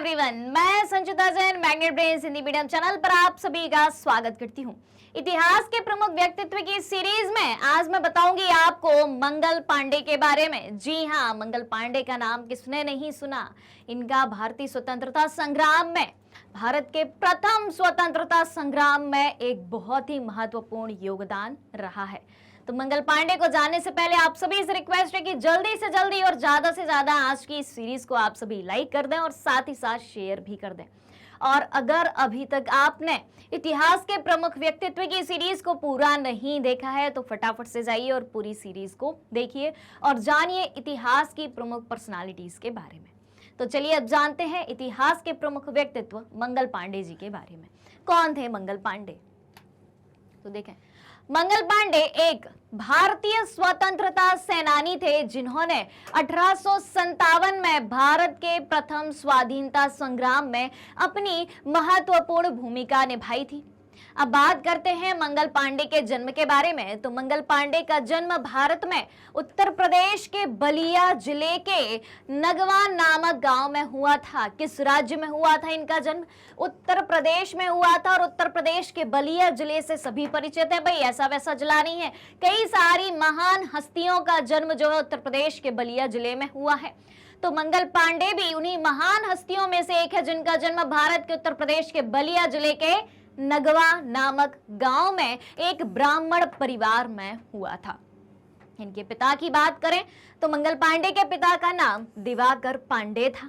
Everyone, मैं Sanchita Jain magnet brains Hindi medium channel पर आप सभी का स्वागत करती हूँ। इतिहास के प्रमुख व्यक्तित्व की सीरीज में आज मैं बताऊंगी आपको मंगल पांडे के बारे में। जी हाँ, मंगल पांडे का नाम किसने नहीं सुना। इनका भारतीय स्वतंत्रता संग्राम में, भारत के प्रथम स्वतंत्रता संग्राम में एक बहुत ही महत्वपूर्ण योगदान रहा है। तो मंगल पांडे को जानने से पहले आप सभी से रिक्वेस्ट है कि जल्दी से जल्दी और ज्यादा से ज्यादा आज की इस सीरीज को आप सभी लाइक कर दें और साथ ही साथ शेयर भी कर दें। और अगर अभी तक आपने इतिहास के प्रमुख व्यक्तित्व की सीरीज को पूरा नहीं देखा है तो फटाफट से जाइए और पूरी सीरीज को देखिए और जानिए इतिहास की प्रमुख पर्सनालिटीज के बारे में। तो चलिए अब जानते हैं इतिहास के प्रमुख व्यक्तित्व मंगल पांडे जी के बारे में। कौन थे मंगल पांडे? तो देखें, मंगल पांडे एक भारतीय स्वतंत्रता सेनानी थे जिन्होंने 1857 में भारत के प्रथम स्वाधीनता संग्राम में अपनी महत्वपूर्ण भूमिका निभाई थी। अब बात करते हैं मंगल पांडे के जन्म के बारे में। तो मंगल पांडे का जन्म भारत में उत्तर प्रदेश के बलिया जिले के नगवा नामक गांव में हुआ था। किस राज्य में हुआ था इनका जन्म? उत्तर प्रदेश में हुआ था। और उत्तर प्रदेश के बलिया जिले से सभी परिचित है भाई, ऐसा वैसा जिला नहीं है। कई सारी महान हस्तियों का जन्म जो है उत्तर प्रदेश के बलिया जिले में हुआ है। तो मंगल पांडे भी उन्हीं महान हस्तियों में से एक है जिनका जन्म भारत के उत्तर प्रदेश के बलिया जिले के नगवा नामक गांव में एक ब्राह्मण परिवार में हुआ था। इनके पिता की बात करें तो मंगल पांडे के पिता का नाम दिवाकर पांडे था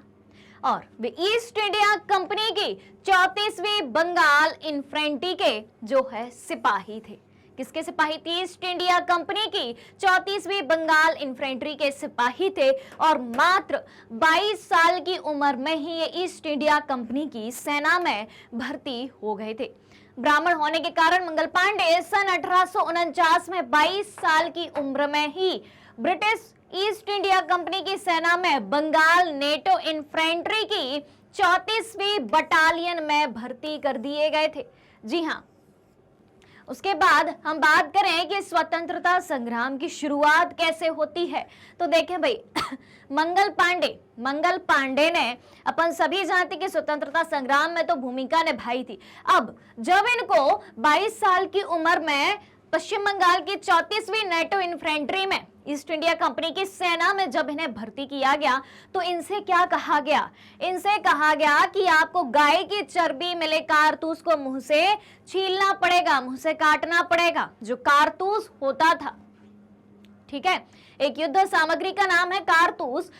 और वे ईस्ट इंडिया कंपनी की 34वीं बंगाल इन्फेंट्री के जो है सिपाही थे। किसके सिपाही थे? ईस्ट इंडिया कंपनी की 34वीं बंगाल इन्फेंट्री के सिपाही थे और मात्र 22 साल की उम्र में ही ये ईस्ट इंडिया कंपनी की सेना में भर्ती हो गए थे। ब्राह्मण होने के कारण मंगल पांडे सन 1849 में 22 साल की उम्र में ही ब्रिटिश ईस्ट इंडिया कंपनी की सेना में बंगाल नेटो इन्फेंट्री की 34वीं बटालियन में भर्ती कर दिए गए थे। जी हाँ, उसके बाद हम बात करें कि स्वतंत्रता संग्राम की शुरुआत कैसे होती है। तो देखें भाई, मंगल पांडे ने अपन सभी जानते कि स्वतंत्रता संग्राम में तो भूमिका निभाई थी। अब जब इनको 22 साल की उम्र में पश्चिम बंगाल की 34वीं नेटो इन्फेंट्री में ईस्ट इंडिया कंपनी की सेना में जब इन्हें भर्ती किया गया तो इनसे क्या कहा गया? इनसे कहा गया कि आपको गाय की चर्बी मिले कारतूस को मुंह से छीलना पड़ेगा, मुंह से काटना पड़ेगा। जो कारतूस होता था, ठीक है, एक युद्ध सामग्री का नाम है कारतूस,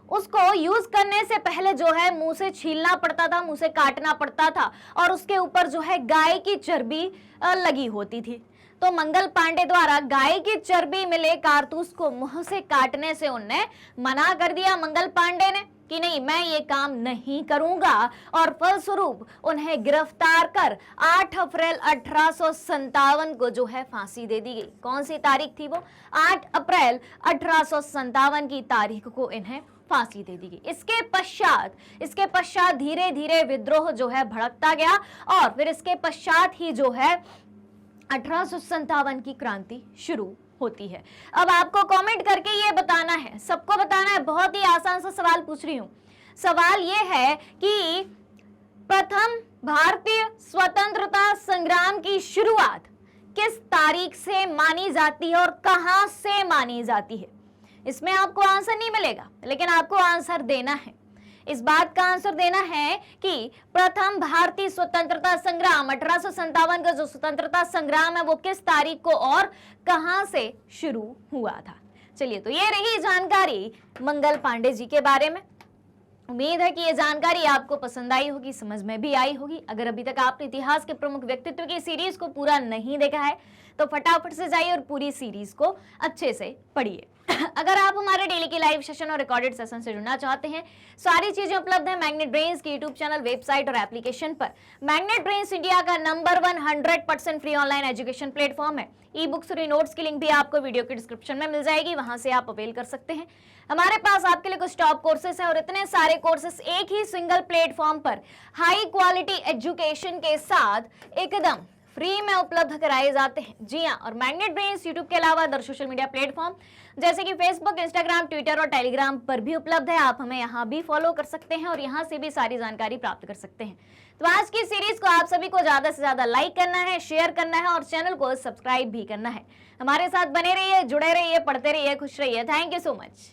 उसको यूज करने से पहले जो है मुंह से छीलना पड़ता था, मुंह से काटना पड़ता था और उसके ऊपर जो है गाय की चर्बी लगी होती थी। तो मंगल पांडे द्वारा गाय की चर्बी मिले कारतूस को मुंह से काटने से उन्हें मना कर दिया मंगल पांडे ने कि नहीं, मैं ये काम नहीं करूंगा और फलस्वरूप उन्हें गिरफ्तार कर 8 अप्रैल 1857 को जो है फांसी दे दी गई। कौन सी तारीख थी वो? 8 अप्रैल 1857 की तारीख को इन्हें फांसी दे दी गई। इसके पश्चात धीरे धीरे विद्रोह जो है भड़कता गया और फिर इसके पश्चात ही जो है 1857 की क्रांति शुरू होती है। अब आपको कमेंट करके ये बताना है, सबको बताना है। बहुत ही आसान सा सवाल पूछ रही हूं। सवाल ये है कि प्रथम भारतीय स्वतंत्रता संग्राम की शुरुआत किस तारीख से मानी जाती है और कहां से मानी जाती है? इसमें आपको आंसर नहीं मिलेगा, लेकिन आपको आंसर देना है। इस बात का आंसर देना है कि प्रथम भारतीय स्वतंत्रता संग्राम 1857 का जो स्वतंत्रता संग्राम है वो किस तारीख को और कहां से शुरू हुआ था। चलिए, तो ये रही जानकारी मंगल पांडे जी के बारे में। उम्मीद है कि ये जानकारी आपको पसंद आई होगी, समझ में भी आई होगी। अगर अभी तक आपने इतिहास के प्रमुख व्यक्तित्व की सीरीज को पूरा नहीं देखा है तो फटाफट से जाइए और पूरी सीरीज को अच्छे से पढ़िए। अगर आप हमारे डेली के लाइव सेशन और रिकॉर्डेड सेशन से जुड़ना चाहते हैं, सारी चीजें उपलब्ध है मैग्नेट ब्रेन्स के यूट्यूब चैनल, वेबसाइट और एप्लीकेशन पर। मैग्नेट ब्रेन्स इंडिया का number 1 100% free online education platform है। ई बुक्स और नोट्स की लिंक भी आपको वीडियो के डिस्क्रिप्शन में मिल जाएगी, वहां से आप अवेल कर सकते हैं। हमारे पास आपके लिए कुछ टॉप कोर्सेस हैं और इतने सारे कोर्सेस एक ही सिंगल प्लेटफॉर्म पर हाई क्वालिटी एजुकेशन के साथ एकदम फ्री में उपलब्ध कराए जाते हैं। जी हाँ, और मैग्नेट ब्रेन्स यूट्यूब के अलावा अदर सोशल मीडिया प्लेटफॉर्म जैसे कि फेसबुक, इंस्टाग्राम, ट्विटर और टेलीग्राम पर भी उपलब्ध है। आप हमें यहाँ भी फॉलो कर सकते हैं और यहाँ से भी सारी जानकारी प्राप्त कर सकते हैं। तो आज की सीरीज को आप सभी को ज्यादा से ज्यादा लाइक करना है, शेयर करना है और चैनल को सब्सक्राइब भी करना है। हमारे साथ बने रहिए, जुड़े रहिए, पढ़ते रहिए, खुश रहिए। Thank you so much.